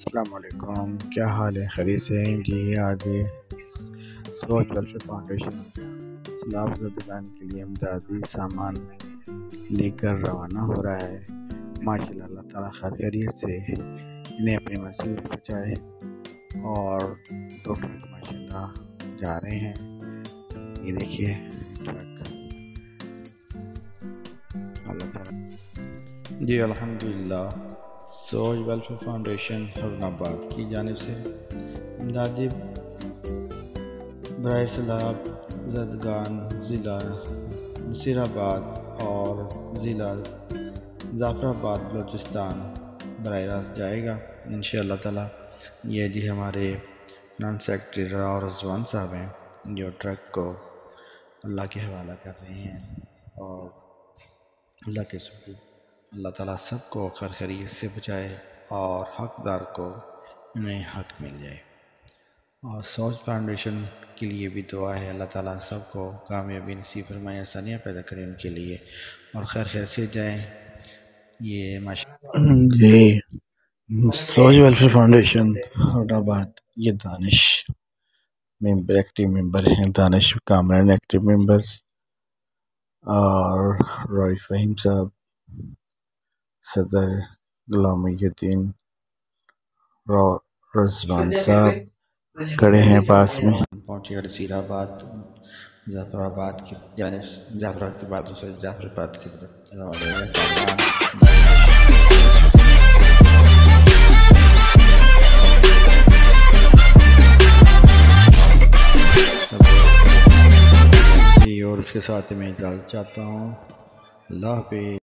السلام علیکم، کیا حال ہے؟ خیریت سے ہیں جی؟ آج سوچ ویلفیئر فاؤنڈیشن سیلاب زدگان کے لیے امدادی سامان لے کر روانہ ہو رہا ہے۔ ماشاءاللہ، اللہ تعالیٰ خیریت سے انہیں اپنی منزل پہنچائے اور دو ٹرک ماشاءاللہ جا رہے ہیں۔ یہ دیکھیے ٹرک، اللہ تعالیٰ جی الحمدللہ، سوچ ویلفیئر فاؤنڈیشن ہارون آباد کی جانب سے امدادی برائے سیلاب زدگان ضلع نصیر آباد اور ضلع ظفر آباد بلوچستان براہ راست جائے گا انشاءاللہ تعالیٰ۔ یہ جی ہمارے فنانس سیکرٹری اور زدگان صاحب ہیں جو ٹرک کو اللہ کے حوالہ کر رہے ہیں، اور اللہ کے شکر اللہ تعالیٰ سب کو خیریت سے بچائے اور حقدار کو انہیں حق مل جائے۔ اور سوچ فاؤنڈیشن کے لیے بھی دعا ہے، اللہ تعالیٰ سب کو کامیابی نصیب فرمائے، آسانیاں پیدا کریں ان کے لیے اور خیر سے جائیں۔ یہ جی سوچ ویلفیئر فاؤنڈیشن ہارون آباد، یہ دانش ممبر ایکٹیو ممبر ہیں، دانش کامران ایکٹیو ممبرز، اور روی فہیم صاحب، صدر غلام الدین، رضوان صاحب کھڑے ہیں پاس میں۔ پہنچے گا نصیر آباد ظفر آباد کی جانب، ظفر کے بعد دوسرے ظفر آباد کی طرف اور اس کے ساتھ میں اجازت چاہتا ہوں۔ اللہ حافظ۔